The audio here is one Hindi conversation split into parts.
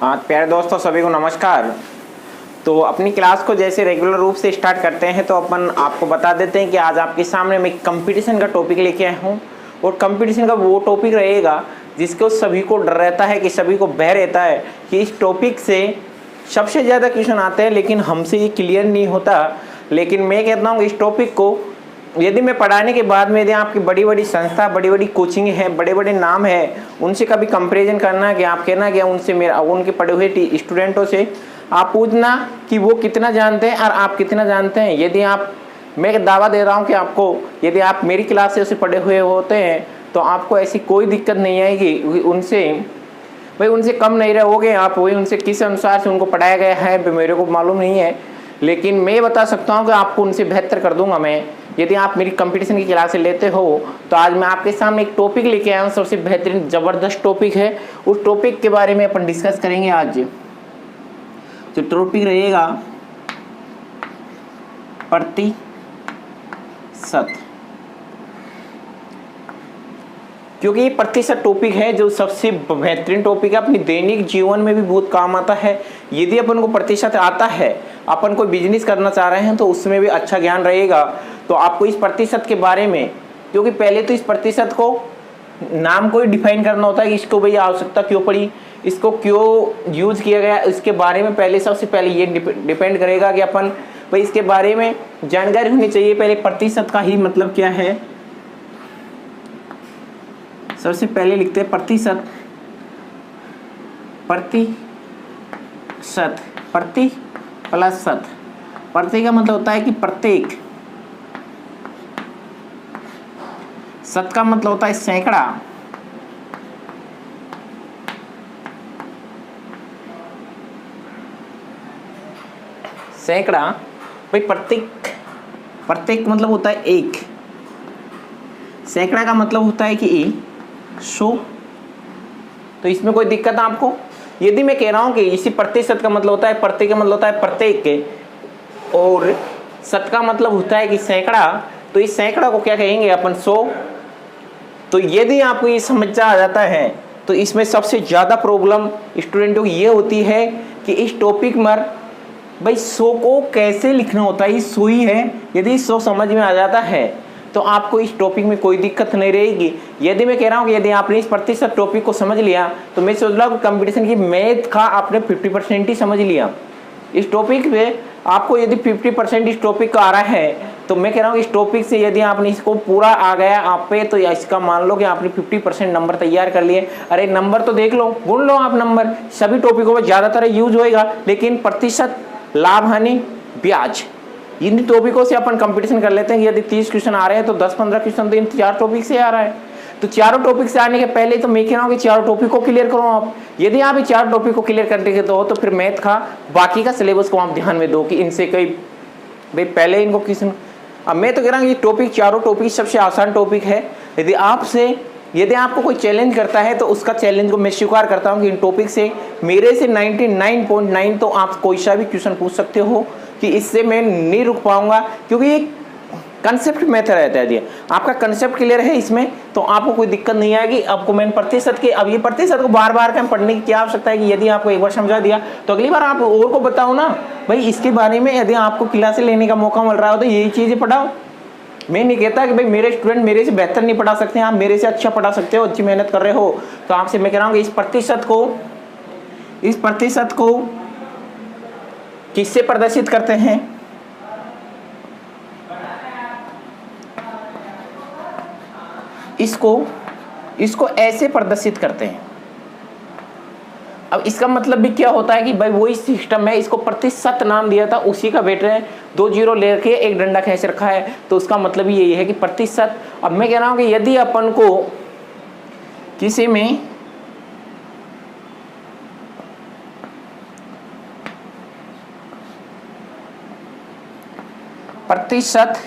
हाँ प्यारे दोस्तों, सभी को नमस्कार। तो अपनी क्लास को जैसे रेगुलर रूप से स्टार्ट करते हैं तो अपन आपको बता देते हैं कि आज आपके सामने मैं कंपटीशन का टॉपिक लेके आया हूँ। और कंपटीशन का वो टॉपिक रहेगा जिसको सभी को डर रहता है, कि सभी को भय रहता है कि इस टॉपिक से सबसे ज़्यादा क्वेश्चन आते हैं लेकिन हमसे ये क्लियर नहीं होता। लेकिन मैं कहता हूँ इस टॉपिक को यदि मैं पढ़ाने के बाद में यदि आपकी बड़ी बड़ी संस्था, बड़ी बड़ी कोचिंग है, बड़े बड़े नाम है, उनसे कभी कंपैरिजन करना कि आप कहना कि उनसे मेरा उनके पढ़े हुए स्टूडेंटों से आप पूछना कि वो कितना जानते हैं और आप कितना जानते हैं। यदि आप, मैं दावा दे रहा हूँ कि आपको यदि आप मेरी क्लास से उसे पढ़े हुए होते हैं तो आपको ऐसी कोई दिक्कत नहीं आएगी। उनसे भाई उनसे कम नहीं रहोगे आप, वही उनसे किस अनुसार से उनको पढ़ाया गया है मेरे को मालूम नहीं है, लेकिन मैं बता सकता हूँ कि आपको उनसे बेहतर कर दूंगा मैं, यदि आप मेरी कंपटीशन की क्लासें लेते हो। तो आज मैं आपके सामने एक टॉपिक लेके आया हूँ, सबसे बेहतरीन ज़बरदस्त टॉपिक है। उस टॉपिक के बारे में अपन डिस्कस करेंगे आज। जो टॉपिक रहेगा प्रतिशत, क्योंकि ये प्रतिशत टॉपिक है जो सबसे बेहतरीन टॉपिक है, अपनी दैनिक जीवन में भी बहुत काम आता है। यदि अपन को प्रतिशत आता है, अपन कोई बिजनेस करना चाह रहे हैं तो उसमें भी अच्छा ज्ञान रहेगा। तो आपको इस प्रतिशत के बारे में, क्योंकि पहले तो इस प्रतिशत को नाम को ही डिफाइन करना होता है कि इसको भाई आवश्यकता क्यों पड़ी, इसको क्यों यूज किया गया, इसके बारे में पहले सबसे पहले ये डिपेंड करेगा कि अपन भाई इसके बारे में जानकारी होनी चाहिए। पहले प्रतिशत का ही मतलब क्या है, सबसे पहले लिखते हैं प्रतिशत। प्रतिशत, प्रति प्लस शत। प्रति का मतलब होता है कि प्रत्येक, शत का मतलब होता है सैकड़ा, सैकड़ा। भाई प्रत्येक मतलब होता है एक, सैकड़ा का मतलब होता है कि 100। तो इसमें कोई दिक्कत आपको? यदि मैं कह रहा हूं कि इसी प्रतिशत का मतलब होता है, प्रत्येक का मतलब होता है प्रत्येक के, और शत का मतलब होता है कि सैकड़ा, तो इस सैकड़ा को क्या कहेंगे अपन? 100। तो यदि आपको ये समझ आ जाता है तो इसमें सबसे ज़्यादा प्रॉब्लम स्टूडेंटों की ये होती है कि इस टॉपिक में भाई 100 को कैसे लिखना होता है। ये 100 ही है, यदि 100 समझ में आ जाता है तो आपको इस टॉपिक में कोई दिक्कत नहीं रहेगी। यदि मैं कह रहा हूँ कि यदि आपने इस प्रतिशत टॉपिक को समझ लिया तो मैं सोच रहा हूँ कंपटीशन की मैथ का आपने 50% ही समझ लिया। इस टॉपिक पे आपको यदि 50% इस टॉपिक का आ रहा है तो मैं कह रहा हूँ इस टॉपिक से यदि आपने इसको पूरा आ गया आप पे, तो इसका मान लो कि आपने 50% नंबर तैयार कर लिए। अरे नंबर तो देख लो, गुण लो आप नंबर, सभी टॉपिकों में ज़्यादातर यूज होएगा, लेकिन प्रतिशत, लाभ हानि, ब्याज, इन टॉपिकों से अपन कंपटीशन कर लेते हैं कि यदि 30 क्वेश्चन आ रहे हैं तो 10-15 क्वेश्चन तो इन 4 टॉपिक से आ रहा है। तो चारों टॉपिक से आने के पहले तो मैं कह रहा हूँ कि चारों टॉपिक को क्लियर करो आप। यदि आप ये 4 टॉपिक को क्लियर करने के तो फिर मैथ का बाकी का सिलेबस को आप ध्यान में दो कि इनसे कई भाई पहले इनको क्वेश्चन। अब मैं तो कह रहा हूँ ये टॉपिक, चारों टॉपिक सबसे आसान टॉपिक है। यदि आपको कोई चैलेंज करता है तो उसका चैलेंज को मैं स्वीकार करता हूँ कि इन टॉपिक से मेरे से 99.9 तो आप कोई सा भी क्वेश्चन पूछ सकते हो कि इससे मैं नहीं रुक पाऊंगा, क्योंकि ये कंसेप्ट मेथड रहता है। यदि आपका कंसेप्ट क्लियर है इसमें तो आपको कोई दिक्कत नहीं आएगी। आपको मैंने प्रतिशत के, अब ये प्रतिशत को बार बार पढ़ने की क्या आवश्यकता है कि यदि आपको एक बार समझा दिया तो अगली बार आप और को बताओ ना भाई इसके बारे में। यदि आपको क्लासें लेने का मौका मिल रहा हो तो यही चीज़ें पढ़ाओ। मैं नहीं कहता कि भाई मेरे स्टूडेंट मेरे से बेहतर नहीं पढ़ा सकते हैं, आप मेरे से अच्छा पढ़ा सकते हो, अच्छी मेहनत कर रहे हो। तो आपसे मैं कह रहा हूँ कि इस प्रतिशत को किससे प्रदर्शित करते हैं? इसको ऐसे प्रदर्शित करते हैं। अब इसका मतलब भी क्या होता है कि भाई वही सिस्टम है, इसको प्रतिशत नाम दिया था, उसी का बेटर है, 2 जीरो लेके एक डंडा खींच रखा है, तो उसका मतलब ही यही है कि प्रतिशत। अब मैं कह रहा हूं कि यदि अपन को किसी में प्रतिशत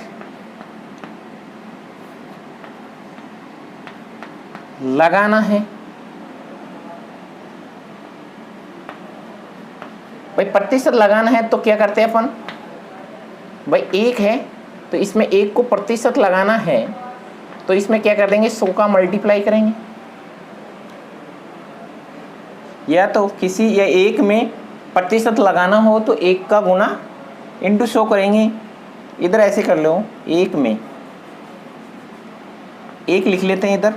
लगाना है, भाई प्रतिशत लगाना है तो क्या करते हैं अपन? भाई 1 है तो इसमें 1 को प्रतिशत लगाना है तो इसमें क्या कर देंगे? 100 का मल्टीप्लाई करेंगे। या तो किसी या एक में प्रतिशत लगाना हो तो 1 का गुना इंटू 100 करेंगे। इधर ऐसे कर लो, 1 में 1 लिख लेते हैं इधर।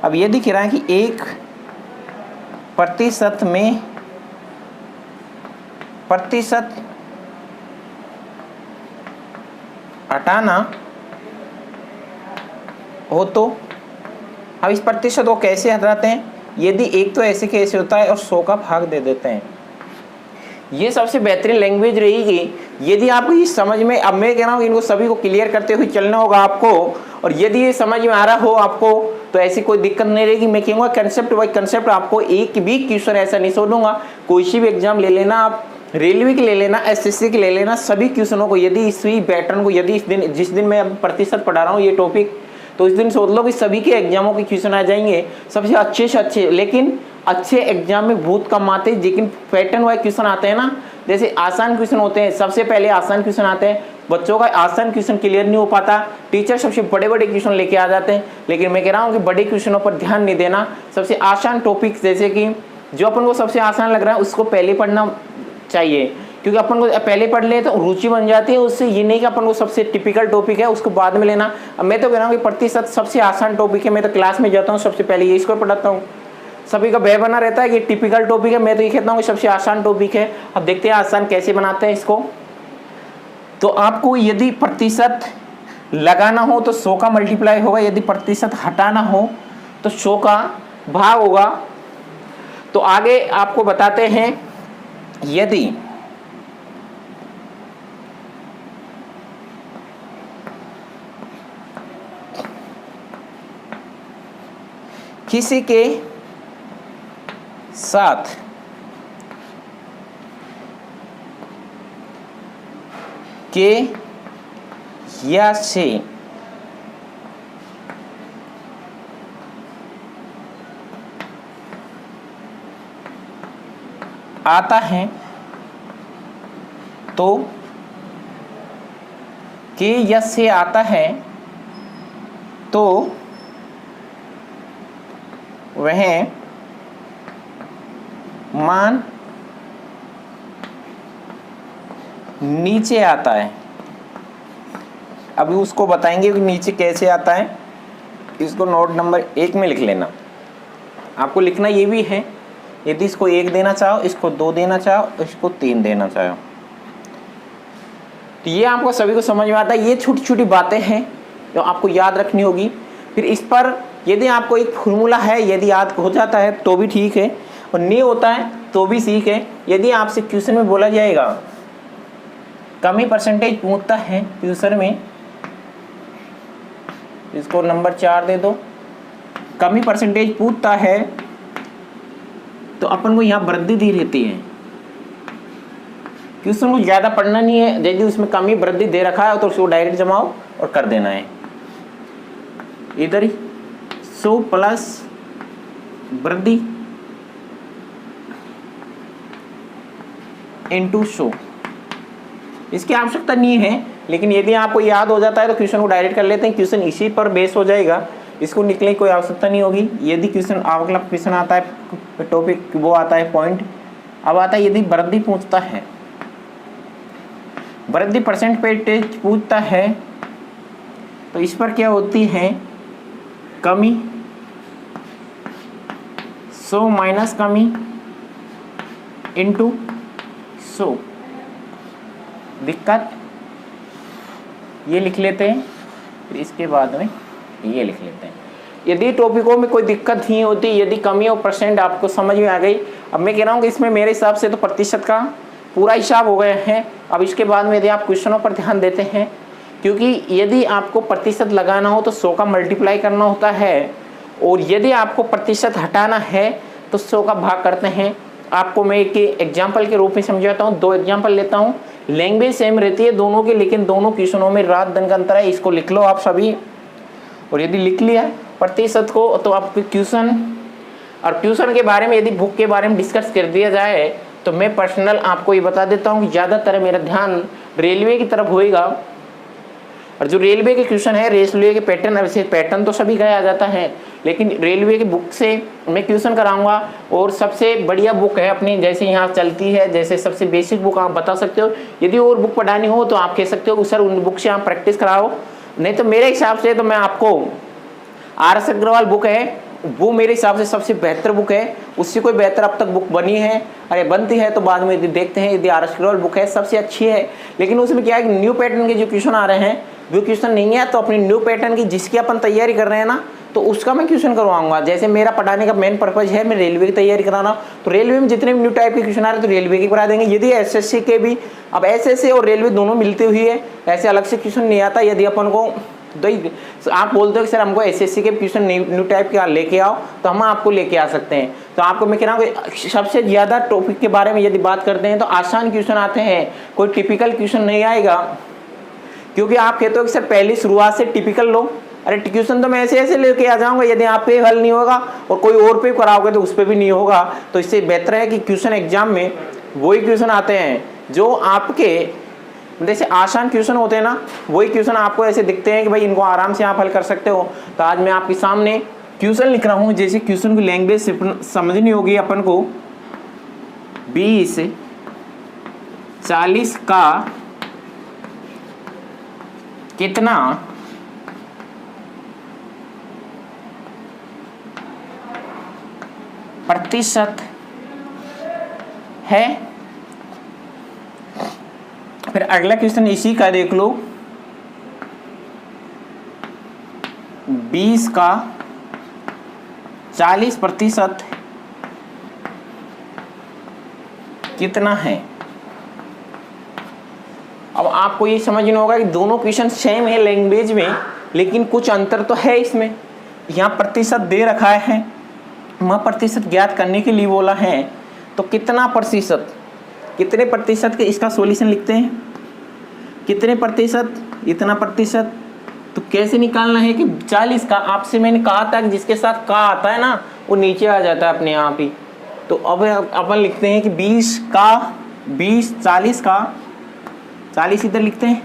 अब ये दिख रहा है कि 1% में प्रतिशत हटाना हो तो अब इस प्रतिशत को कैसे हटाते हैं? यदि 1 तो ऐसे कैसे होता है और 100 का भाग दे देते हैं। ये सबसे बेहतरीन लैंग्वेज रहेगी यदि आपको ये समझ में, अब मैं कह रहा हूँ इनको सभी को क्लियर करते हुए चलना होगा आपको, और यदि ये समझ में आ रहा हो आपको तो ऐसी कोई दिक्कत नहीं रहेगी। मैं कहूँगा कंसेप्ट बाय कंसेप्ट आपको एक भी क्वेश्चन ऐसा नहीं छोड़ूंगा। कोई सी भी एग्जाम ले लेना, आप रेलवे की ले लेना, एसएससी की ले लेना, सभी क्वेश्चनों को यदि इसी पैटर्न को, यदि जिस दिन मैं प्रतिशत पढ़ा रहा हूँ ये टॉपिक, तो इस दिन सोच लो कि सभी के एग्जामों के क्वेश्चन आ जाएंगे सबसे अच्छे से अच्छे। लेकिन अच्छे एग्जाम में बहुत कम आते हैं, लेकिन पैटर्न वाइज क्वेश्चन आते हैं ना। जैसे आसान क्वेश्चन होते हैं, सबसे पहले आसान क्वेश्चन आते हैं, बच्चों का आसान क्वेश्चन क्लियर नहीं हो पाता, टीचर सबसे बड़े बड़े क्वेश्चन लेके आ जाते हैं। लेकिन मैं कह रहा हूँ कि बड़े क्वेश्चनों पर ध्यान नहीं देना, सबसे आसान टॉपिक जैसे कि जो अपन को सबसे आसान लग रहा है उसको पहले पढ़ना चाहिए, क्योंकि अपन को पहले पढ़ ले तो रुचि बन जाती है उससे। ये नहीं कि अपन को सबसे टिपिकल टॉपिक है उसको बाद में लेना। अब मैं तो कह रहा हूँ कि प्रतिशत सबसे आसान टॉपिक है। मैं तो क्लास में जाता हूँ सबसे पहले ये इसको पढ़ाता हूँ। सभी का भय बना रहता है कि टिपिकल टॉपिक है, मैं तो ये कहता हूँ कि सबसे आसान टॉपिक है। अब देखते हैं आसान कैसे बनाते हैं इसको। तो आपको यदि प्रतिशत लगाना हो तो 100 का मल्टीप्लाई होगा, यदि प्रतिशत हटाना हो तो 100 का भाग होगा। तो आगे आपको बताते हैं, यदि किसी के साथ के या से आता है तो के या से आता है तो वह मान नीचे आता है। अभी उसको बताएंगे कि नीचे कैसे आता है। इसको नोट नंबर 1 में लिख लेना। आपको लिखना ये भी है, यदि इसको 1 देना चाहो, इसको 2 देना चाहो, इसको 3 देना चाहो, तो ये आपको सभी को समझ में आता है। ये छोटी छोटी बातें हैं जो आपको याद रखनी होगी। फिर इस पर यदि आपको एक फॉर्मूला है, यदि याद हो जाता है तो भी ठीक है, और नहीं होता है तो भी सीख है। यदि आपसे क्वेश्चन में बोला जाएगा, कमी परसेंटेज पूछता है क्वेश्चन में, इसको नंबर 4 दे दो, कमी परसेंटेज पूछता है तो अपन को यहाँ वृद्धि दी रहती है। क्वेश्चन को ज़्यादा पढ़ना नहीं है, यदि उसमें कमी वृद्धि दे रखा है तो उसको डायरेक्ट जमाओ और कर देना है। इधर ही 100 प्लस वृद्धि इंटू 100, इसकी आवश्यकता नहीं है, लेकिन यदि आपको याद हो जाता है तो क्वेश्चन को डायरेक्ट कर लेते हैं। क्वेश्चन इसी पर बेस हो जाएगा, इसको निकलने की कोई आवश्यकता नहीं होगी। यदि क्वेश्चन अगला क्वेश्चन आता है, टॉपिक वो आता है पॉइंट, अब आता है यदि वृद्धि पूछता है, वृद्धि परसेंटेज पूछता है, तो इस पर क्या होती है, कमी 100 माइनस कमी इंटू 100। दिक्कत ये लिख लेते हैं, फिर इसके बाद में ये लिख लेते हैं। यदि टॉपिकों में कोई दिक्कत नहीं होती, यदि कमी और परसेंट आपको समझ में आ गई, अब मैं कह रहा हूँ कि इसमें मेरे हिसाब से तो प्रतिशत का पूरा हिसाब हो गया है। अब इसके बाद में यदि आप क्वेश्चनों पर ध्यान देते हैं, क्योंकि यदि आपको प्रतिशत लगाना हो तो 100 का मल्टीप्लाई करना होता है, और यदि आपको प्रतिशत हटाना है तो 100 का भाग करते हैं। आपको मैं एक एग्जाम्पल के रूप में समझाता हूँ, 2 एग्जाम्पल लेता हूँ। लैंग्वेज सेम रहती है दोनों की, लेकिन दोनों क्वेश्चनों में रात दिन का अंतर है। इसको लिख लो आप सभी, और यदि लिख लिया प्रतिशत को तो आप क्वेश्चन और ट्यूशन के बारे में, यदि बुक के बारे में डिस्कस कर दिया जाए तो मैं पर्सनल आपको ये बता देता हूँ कि ज़्यादातर मेरा ध्यान रेलवे की तरफ होएगा। और जो रेलवे के क्वेश्चन है, रेलवे के पैटर्न, वैसे पैटर्न तो सभी का आ जाता है, लेकिन रेलवे की बुक से मैं क्वेश्चन कराऊंगा। और सबसे बढ़िया बुक है अपनी, जैसे यहाँ चलती है, जैसे सबसे बेसिक बुक आप बता सकते हो। यदि और बुक पढ़ानी हो तो आप कह सकते हो कि सर उन बुक से आप प्रैक्टिस कराओ, नहीं तो मेरे हिसाब से तो मैं आपको RS अग्रवाल बुक है वो मेरे हिसाब से सबसे बेहतर बुक है। उससे कोई बेहतर अब तक बुक बनी है, अरे बनती है तो बाद में यदि देखते हैं। यदि RS अग्रवाल बुक है सबसे अच्छी है, लेकिन उसमें क्या है कि न्यू पैटर्न के जो क्वेश्चन आ रहे हैं वो क्वेश्चन नहीं है, तो अपनी न्यू पैटर्न की जिसकी अपन तैयारी कर रहे हैं ना, तो उसका मैं क्वेश्चन करवाऊंगा। जैसे मेरा पढ़ाने का मेन पर्पज है मैं रेलवे की तैयारी कराना, तो रेलवे में जितने भी न्यू टाइप के क्वेश्चन आ रहे हैं तो रेलवे की करा देंगे। यदि SSC के भी, अब SSC और रेलवे दोनों मिलती हुई है, ऐसे अलग से क्वेश्चन नहीं आता। यदि अपन को आप बोलते हो कि सर हमको SSC के क्वेश्चन न्यू टाइप के लेके आओ, तो हम आपको लेके आ सकते हैं। तो आपको मैं कह रहा हूँ सबसे ज़्यादा टॉपिक के बारे में यदि बात करते हैं तो आसान क्वेश्चन आते हैं, कोई टिपिकल क्वेश्चन नहीं आएगा। क्योंकि आप कहते हो कि सर पहली शुरुआत से टिपिकल लो, अरे क्वेश्चन तो मैं ऐसे ऐसे लेके आ जाऊंगा, यदि आप पे हल नहीं होगा और कोई और पे कराओगे तो उस पर भी नहीं होगा। तो इससे बेहतर है कि क्वेश्चन एग्जाम में वही क्वेश्चन आते हैं जो आपके जैसे आसान क्वेश्चन होते हैं ना, वही क्वेश्चन आपको ऐसे दिखते हैं कि भाई इनको आराम से आप हल कर सकते हो। तो आज मैं आपके सामने क्वेश्चन लिख रहा हूँ, जैसे क्वेश्चन की लैंग्वेज समझनी होगी अपन को। 20-40 का कितना प्रतिशत है। फिर अगला क्वेश्चन इसी का देख लो, 20 का 40% कितना है। अब आपको ये समझना होगा कि दोनों क्वेश्चन सेम है लैंग्वेज में, लेकिन कुछ अंतर तो है इसमें। यहाँ प्रतिशत दे रखा है, वहाँ प्रतिशत ज्ञात करने के लिए बोला है, तो कितना प्रतिशत, कितने प्रतिशत के इसका सॉल्यूशन लिखते हैं, कितने प्रतिशत, इतना प्रतिशत। तो कैसे निकालना है कि 40 का, आपसे मैंने कहा था कि जिसके साथ का आता है ना वो नीचे आ जाता है अपने आप ही। तो अब अपन लिखते हैं कि 20 का 20, 40 का 40 इधर लिखते हैं।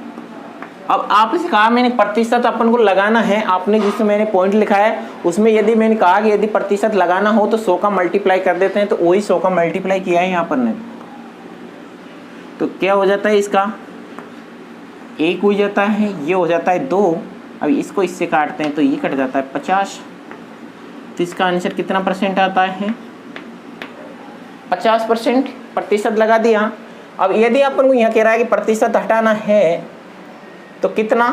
अब आपसे कहा मैंने प्रतिशत अपन को लगाना है, आपने जिसमें मैंने पॉइंट लिखा है उसमें यदि मैंने कहा कि यदि प्रतिशत लगाना हो तो 100 का मल्टीप्लाई कर देते हैं, तो वही 100 का मल्टीप्लाई किया है यहाँ पर ने। तो क्या हो जाता है, इसका 1 हो जाता है, ये हो जाता है 2। अब इसको इससे काटते हैं तो ये कट जाता है 50। तो इसका आंसर कितना परसेंट आता है, 50% प्रतिशत लगा दिया। अब यदि अपन को यहाँ कह रहा है कि प्रतिशत हटाना है तो कितना,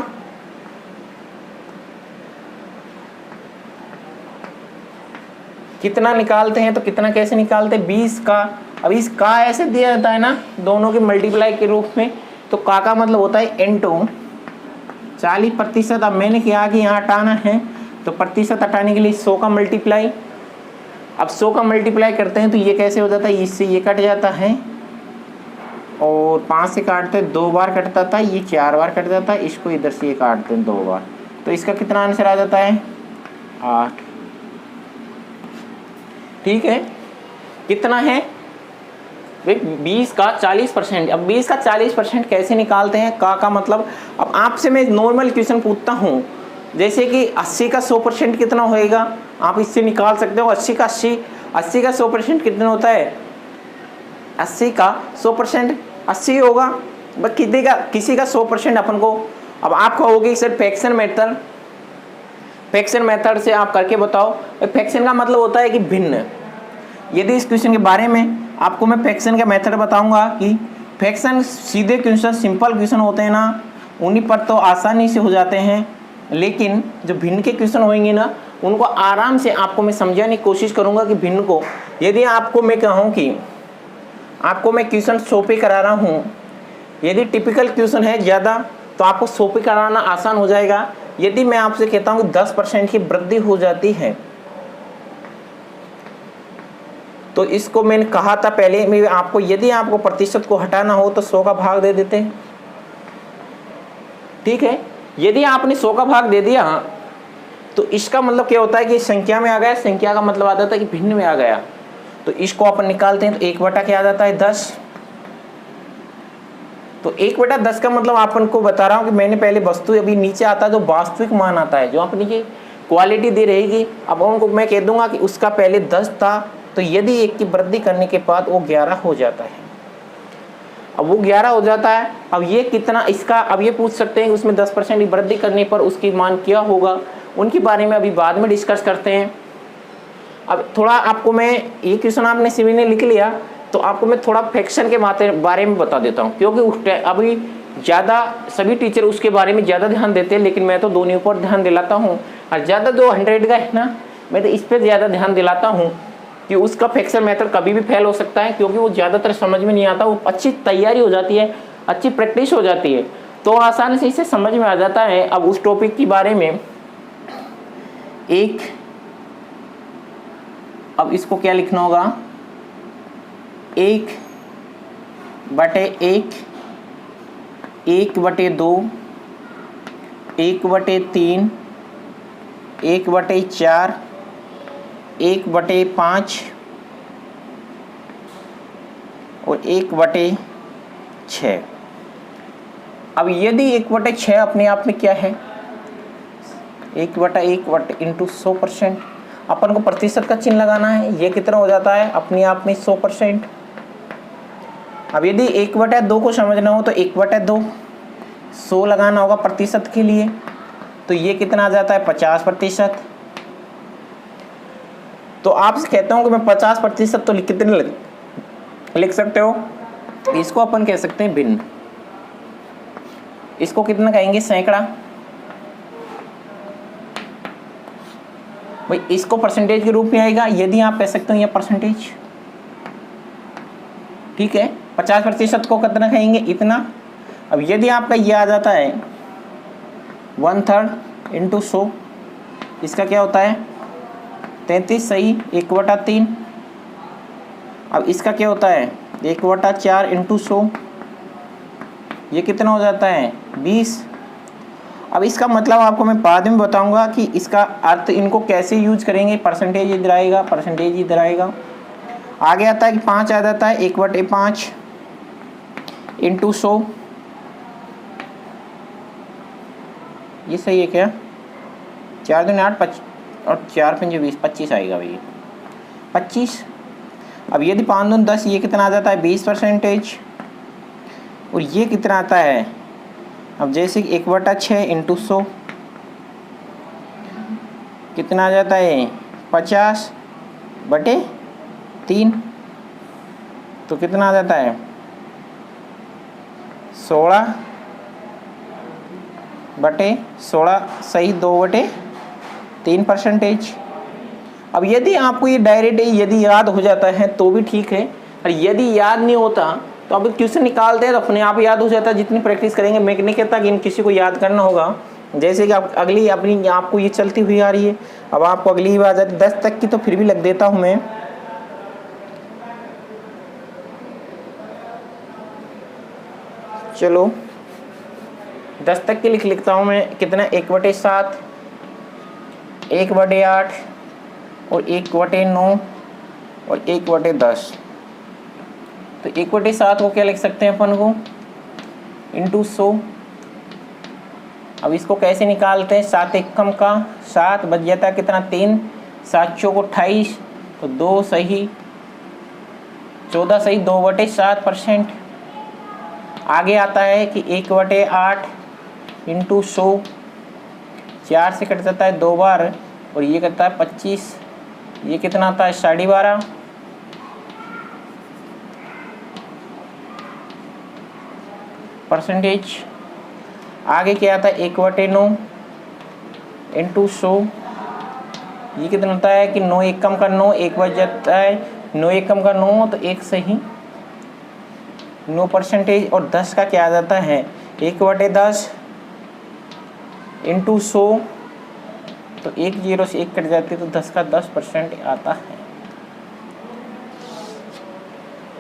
कितना निकालते हैं, तो कितना कैसे निकालते हैं, 20 का। अब इस का ऐसे दिया जाता है ना दोनों के मल्टीप्लाई के रूप में, तो का मतलब होता है इनटू 40%। अब मैंने कहा कि यहाँ हटाना है तो प्रतिशत हटाने के लिए 100 का मल्टीप्लाई। अब 100 का मल्टीप्लाई करते हैं तो ये कैसे हो जाता है, इससे ये कट जाता है और 5 से काटते हैं 2 बार कटता था, ये 4 बार कट जाता है, इसको इधर से ये काटते हैं 2 बार। तो इसका कितना आंसर आ जाता है, 8। ठीक है, कितना है 20 का 40%। अब 20 का 40% कैसे निकालते हैं, का मतलब, अब आपसे मैं नॉर्मल क्वेश्चन पूछता हूँ, जैसे कि 80 का 100% कितना होएगा, आप इससे निकाल सकते हो। 80 का 100% कितना होता है, 80 का 100% 80 होगा। बस किसी का 100% अपन को। अब आप कहोगे सर फ्रैक्शन मेथड से आप करके बताओ। फ्रैक्शन का मतलब होता है कि भिन्न। यदि इस क्वेश्चन के बारे में आपको मैं फ्रैक्शन का मेथड बताऊंगा कि फ्रैक्शन सीधे क्वेश्चन, सिंपल क्वेश्चन होते हैं ना, उन्हीं पर तो आसानी से हो जाते हैं, लेकिन जो भिन्न के क्वेश्चन होंगे ना उनको आराम से आपको मैं समझाने की कोशिश करूंगा कि भिन्न को। यदि आपको मैं कहूँ कि आपको मैं क्वेश्चन 100 पे करा रहा हूँ, यदि टिपिकल क्वेश्चन है ज़्यादा तो आपको 100 पे कराना आसान हो जाएगा। यदि मैं आपसे कहता हूँ कि 10% की वृद्धि हो जाती है, तो इसको मैंने कहा था पहले मैं आपको, यदि आपको प्रतिशत को हटाना हो तो 100 का भाग दे देते हैं। ठीक है, यदि आपने 100 का भाग दे दिया तो इसका मतलब क्या होता है कि संख्या में आ गया, संख्या का मतलब आता था कि भिन्न में आ गया। तो इसको अपन निकालते हैं तो 1 बटा क्या आ जाता है, 10। तो 1/10 का मतलब आपन को बता रहा हूँ कि मैंने पहले वस्तु अभी नीचे आता है जो वास्तविक मान आता है, जो अपनी की क्वालिटी दे रहेगी। अब उनको मैं कह दूंगा कि उसका पहले 10 था, तो यदि 1 की वृद्धि करने के बाद वो 11 हो जाता है। अब वो 11 हो जाता है। अब ये कितना इसका, अब ये पूछ सकते हैं कि उसमें 10% की वृद्धि करने पर उसकी मान क्या होगा, उनके बारे में अभी बाद में डिस्कस करते हैं। अब थोड़ा आपको मैं ये क्वेश्चन आपने सिविल ने लिख लिया, तो आपको मैं थोड़ा फ्रैक्शन के बारे में बता देता हूँ, क्योंकि अभी ज़्यादा सभी टीचर उसके बारे में ज़्यादा ध्यान देते हैं, लेकिन मैं तो दोनों पर ध्यान दिलाता हूँ। और ज़्यादा जो 100 का है ना, मैं तो इस पर ज़्यादा ध्यान दिलाता हूँ कि उसका फ्रैक्शन मेथड कभी भी फेल हो सकता है, क्योंकि वो ज़्यादातर समझ में नहीं आता। वो अच्छी तैयारी हो जाती है, अच्छी प्रैक्टिस हो जाती है, तो आसानी से इसे समझ में आ जाता है। अब उस टॉपिक के बारे में अब इसको क्या लिखना होगा, 1/1, 1/2, 1/3, 1/4, 1/5 और 1/6। अब यदि 1/6 अपने आप में क्या है, 1/1 इंटू 100%, अपन को प्रतिशत का चिन्ह लगाना है। ये कितना हो जाता है अपने आप में 100%। अब यदि 1/2 को समझना हो तो 1/2 100 लगाना होगा प्रतिशत के लिए, तो ये कितना आ जाता है 50%। तो आपसे कहता हूँ कि मैं 50% तो कितने लिख सकते हो, इसको अपन कह सकते हैं भिन्न। इसको कितना कहेंगे, सैकड़ा। भाई इसको परसेंटेज के रूप में आएगा, यदि आप कह सकते हो ये परसेंटेज, ठीक है। 50% को कितना कहेंगे, इतना। अब यदि आपका ये आ जाता है 1/3 इंटू 100, इसका क्या होता है 33, सही, 1/3। अब इसका क्या होता है 1/4 इंटू 100, ये कितना हो जाता है 20। अब इसका मतलब आपको मैं बाद में बताऊंगा कि इसका अर्थ इनको कैसे यूज करेंगे। परसेंटेज इधर आएगा, परसेंटेज इधर आएगा। आगे आता है कि 5 आ जाता है 1/5 इंटू 100, ये सही है क्या, 4 दूनी 8 और 4 पंजे 20, 25 आएगा भैया, 25। अब यदि 5 दूनी 10, ये कितना आ जाता है 20%। और ये कितना आता है, अब जैसे 1/6 इंटू 100 कितना आ जाता है 50/3, तो कितना आ जाता है 16/16, सही, 2/3%। अब यदि आपको ये डायरेक्ट यदि याद हो जाता है तो भी ठीक है, और यदि याद नहीं होता तो अब क्वेश्चन निकालते हैं तो अपने आप याद हो जाता है, जितनी प्रैक्टिस करेंगे। मैं नहीं कहता कि इन किसी को याद करना होगा, जैसे कि आप अगली अपनी आपको ये चलती हुई आ रही है, अब आपको अगली बार 10 तक की तो फिर भी लग देता हूँ मैं। चलो 10 तक के लिखता हूँ मैं, कितना 1/7, 1/8 और 1/9 और 1/10। तो 1/7 को क्या लिख सकते हैं अपन को, इंटू 100। अब इसको कैसे निकालते हैं, 7 एकम का 7 बच जाता है कितना 3, 7 चौक 28, तो 2 सही, 14 सही, 2/7%। आगे आता है कि 1/8 इंटू 100, 4 से कट जाता है 2 बार, और ये करता है 25, ये कितना आता है 12.5%। आगे क्या आता है 1/9 इंटू 100, ये कितना होता है कि 9 एकम का 9, 1 बच जाता है 9 एकम का 9, तो 1 सही, 9%। और 10 का क्या आ जाता है 1/10 इंटू 100, तो 1 0 से 1 कट जाती है, तो 10 का 10% आता है।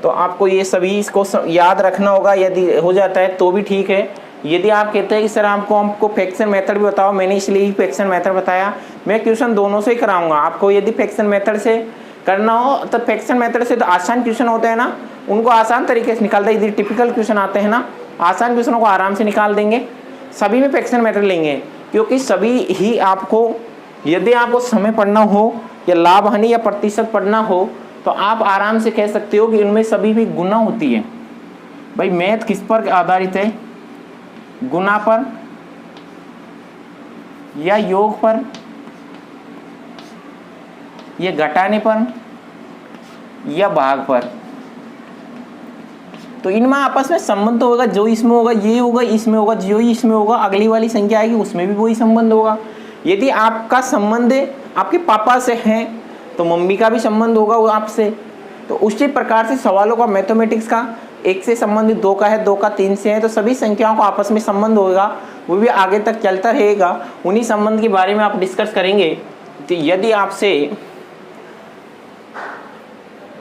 तो आपको ये सभी इसको याद रखना होगा, यदि हो जाता है तो भी ठीक है। यदि आप कहते हैं कि सर हमको फ्रैक्शन मेथड भी बताओ, मैंने इसलिए ही फ्रैक्शन मेथड बताया। मैं क्वेश्चन दोनों से ही कराऊंगा आपको। यदि फ्रैक्शन मेथड से करना हो तो फ्रैक्शन मेथड से तो आसान क्वेश्चन होते हैं ना, उनको आसान तरीके से निकालते हैं। यदि टिपिकल क्वेश्चन आते हैं ना, आसान क्वेश्चनों को आराम से निकाल देंगे, सभी में फ्रैक्शन मेथड लेंगे, क्योंकि सभी ही आपको, यदि आपको समय पढ़ना हो या लाभ हानि या प्रतिशत पढ़ना हो तो आप आराम से कह सकते हो कि इनमें सभी भी गुना होती है। भाई मैथ किस पर आधारित है, गुना पर या योग पर या घटाने पर या भाग पर। तो इनमें आपस में संबंध होगा, जो इसमें होगा ये होगा, इसमें होगा जो इसमें होगा, अगली वाली संख्या आएगी उसमें भी वही संबंध होगा। यदि आपका संबंध आपके पापा से है तो मम्मी का भी संबंध होगा वो आपसे। तो उसी प्रकार से सवालों का मैथमेटिक्स का एक से संबंधित, दो का है, दो का तीन से है, तो सभी संख्याओं का आपस में संबंध होगा, वो भी आगे तक चलता रहेगा। उन्हीं संबंध के बारे में आप डिस्कस करेंगे। तो यदि आपसे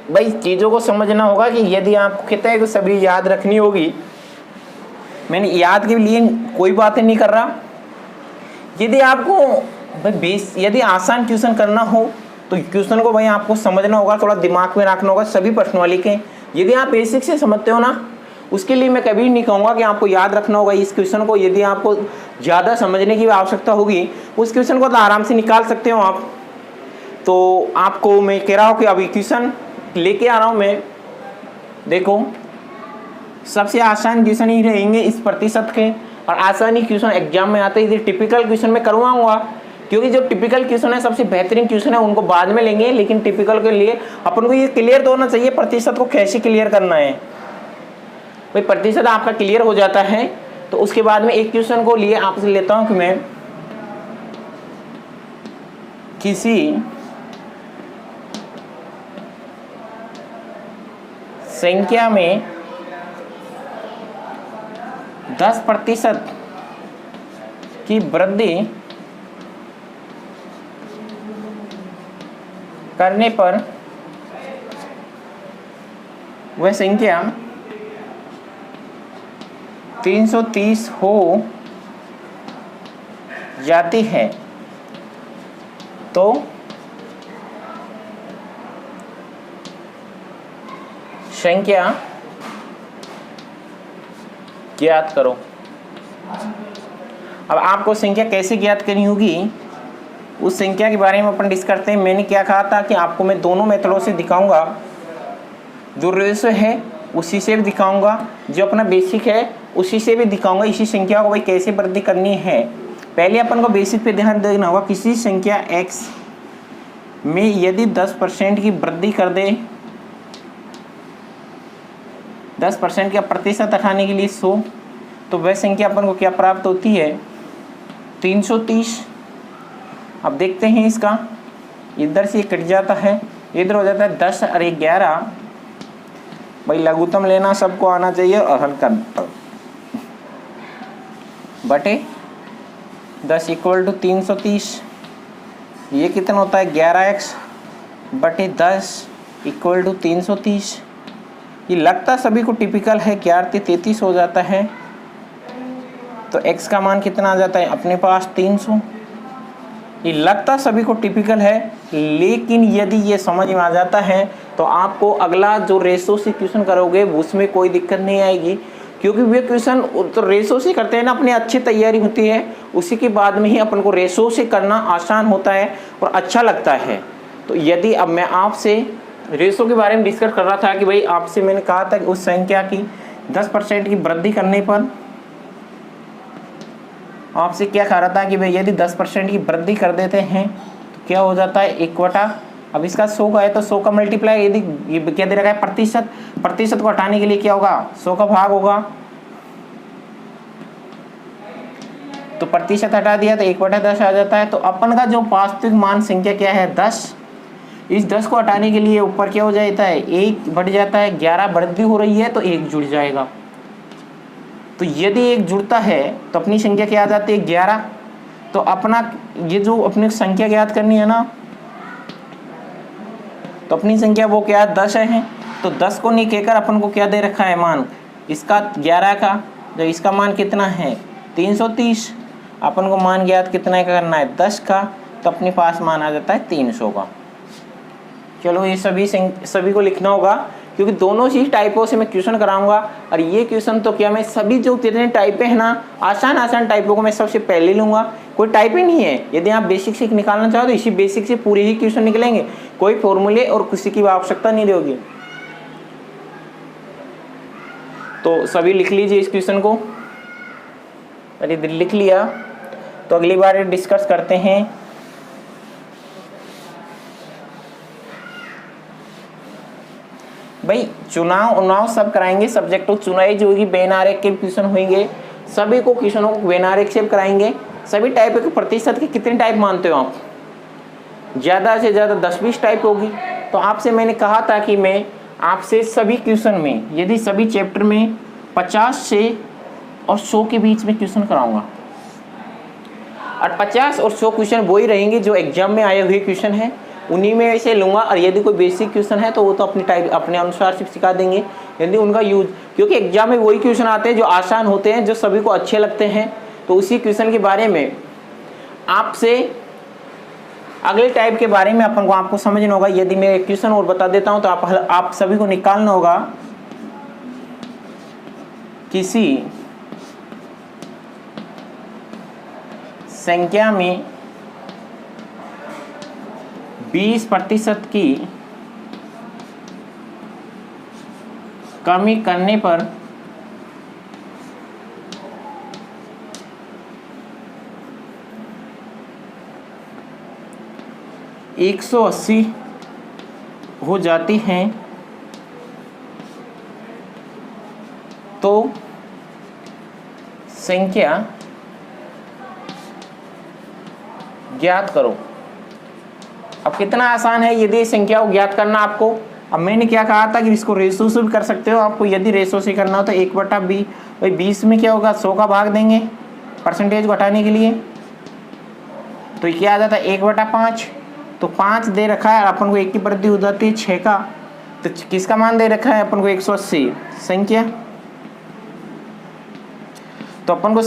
भाई चीज़ों को समझना होगा कि यदि आपको कहते हैं कि सभी याद रखनी होगी, मैंने याद के लिए कोई बातें नहीं कर रहा। यदि आपको भाई यदि आसान क्वेश्चन करना हो तो क्वेश्चन को भाई आपको समझना होगा, थोड़ा दिमाग में रखना होगा, सभी प्रश्न वाली के। यदि आप बेसिक से समझते हो ना, उसके लिए मैं कभी नहीं कहूँगा कि आपको याद रखना होगा इस क्वेश्चन को। यदि आपको ज़्यादा समझने की आवश्यकता होगी उस क्वेश्चन को तो आराम से निकाल सकते हो आप। तो आपको मैं कह रहा हूँ कि अभी क्वेश्चन लेके आ रहा हूँ मैं। देखो सबसे आसान क्वेश्चन ही रहेंगे इस प्रतिशत के, और आसानी क्वेश्चन एग्जाम में आते हैं। टिपिकल क्वेश्चन में करवाऊंगा, क्योंकि जो टिपिकल क्वेश्चन है सबसे बेहतरीन क्वेश्चन है, उनको बाद में लेंगे। लेकिन टिपिकल के लिए अपन को ये क्लियर तो होना चाहिए प्रतिशत को कैसे क्लियर करना है। भाई प्रतिशत आपका क्लियर हो जाता है तो उसके बाद में एक क्वेश्चन को लिए आपसे लेता हूं कि मैं किसी संख्या में 10% की वृद्धि करने पर वह संख्या 330 हो जाती है तो संख्या ज्ञात करो। अब आपको संख्या कैसे ज्ञात करनी होगी उस संख्या के बारे में अपन डिस्कस करते हैं। मैंने क्या कहा था कि आपको मैं दोनों मेथडों से दिखाऊंगा, जो रेशो है उसी से भी दिखाऊंगा, जो अपना बेसिक है उसी से भी दिखाऊंगा। इसी संख्या को भाई कैसे वृद्धि करनी है, पहले अपन को बेसिक पे ध्यान देना होगा। किसी संख्या x में यदि 10% की वृद्धि कर दे, 10% का प्रतिशत हटाने के लिए 100, तो वह संख्या अपन को क्या प्राप्त होती है 330। अब देखते हैं इसका, इधर से कट जाता है, इधर हो जाता है 10 और 11। भाई लघुत्तम लेना सबको आना चाहिए और हल कर बटे 10 इक्वल टू 330। ये कितना होता है 11x बटे 10 इक्वल टू 330। ये लगता सभी को टिपिकल है, 11-33 हो जाता है। तो x का मान कितना आ जाता है अपने पास 300। ये लगता सभी को टिपिकल है, लेकिन यदि ये समझ में आ जाता है तो आपको अगला जो रेशो से क्वेश्चन करोगे उसमें कोई दिक्कत नहीं आएगी, क्योंकि वे क्वेश्चन तो रेशो से करते हैं ना, अपनी अच्छी तैयारी होती है, उसी के बाद में ही अपन को रेशो से करना आसान होता है और अच्छा लगता है। तो यदि अब मैं आपसे रेशो के बारे में डिस्कस कर रहा था कि भाई आपसे मैंने कहा था कि उस संख्या की 10% की वृद्धि करने पर आपसे क्या कह रहा था कि भाई यदि 10% की वृद्धि कर देते हैं तो क्या हो जाता है 1/। अब इसका 100 का है तो 100 का मल्टीप्लाई, यदि ये क्या दे रखा है प्रतिशत, प्रतिशत को हटाने के लिए क्या होगा 100 का भाग होगा। तो प्रतिशत हटा दिया तो 1/10 आ जाता है। तो अपन का जो वास्तविक मान संख्या क्या है 10। इस 10 को हटाने के लिए ऊपर क्या हो जाता है 1 बढ़ जाता है, 11 वृद्धि हो रही है तो 1 जुड़ जाएगा। तो यदि 1 जुड़ता है तो अपनी संख्या क्या आ जाती है 11। तो अपना ये जो अपनी संख्या ज्ञात करनी है ना, तो अपनी संख्या वो क्या है 10 है। तो 10 को नहीं कहकर अपन को क्या दे रखा है मान इसका 11 का, जब इसका मान कितना है 330, अपन को मान ज्ञात कितना का करना है 10 का, तो अपने पास मान आ जाता है 300 का। चलो ये सभी को लिखना होगा क्योंकि दोनों ही टाइपों से मैं क्वेश्चन कराऊंगा। और ये क्वेश्चन तो क्या, मैं सभी जो जितने टाइपें हैं ना, आसान टाइपों को मैं सबसे पहले लूंगा। कोई टाइप ही नहीं है। यदि आप बेसिक से निकालना चाहो तो इसी बेसिक से पूरे ही क्वेश्चन निकलेंगे, कोई फॉर्मूले और किसी की आवश्यकता नहीं होगी। तो सभी लिख लीजिए इस क्वेश्चन को। यदि लिख लिया तो अगली बार डिस्कस करते हैं। भाई चुनाव उनाव सब कराएंगे, सब्जेक्ट तो चुनाई जो होगी, बेनारेख के क्वेश्चन होंगे, सभी को क्वेश्चनों को बेनारेख से कराएंगे। सभी टाइप के प्रतिशत के कितने टाइप मानते हो आप? ज़्यादा से ज़्यादा 10-20 टाइप होगी। तो आपसे मैंने कहा था कि मैं आपसे सभी क्वेश्चन में, यदि सभी चैप्टर में 50 से और 100 के बीच में क्वेश्चन कराऊंगा। और 50 और 100 क्वेश्चन वही रहेंगे जो एग्जाम में आए हुए क्वेश्चन हैं, उन्हीं में से लूँगा। और यदि कोई बेसिक क्वेश्चन है तो वो तो अपनी टाइप अपने अनुसार से सिखा देंगे, यदि उनका यूज, क्योंकि एग्जाम में वही क्वेश्चन आते हैं जो आसान होते हैं, जो सभी को अच्छे लगते हैं। तो उसी क्वेश्चन के बारे में आपसे अगले टाइप के बारे में अपन को आपको समझना होगा। यदि मैं एक क्वेश्चन और बता देता हूं तो आप सभी को निकालना होगा किसी संख्या में 20% की कमी करने पर एक 180 हो जाती हैं तो संख्या ज्ञात करो। अब कितना आसान है यदि संख्या को ज्ञात करना आपको। अब मैंने क्या कहा था कि इसको रेशो से भी कर सकते हो। आपको यदि रेशो से करना हो तो 1/20, भाई 20 में क्या होगा, 100 का भाग देंगे परसेंटेज को हटाने के लिए, तो क्या आ जाता है 1/5। तो 5 दे रखा है, अपन को 1 की वृद्धि हो जाती है 6 का, तो किसका मान दे रखा है अपन को 180 संख्या। तो अपन को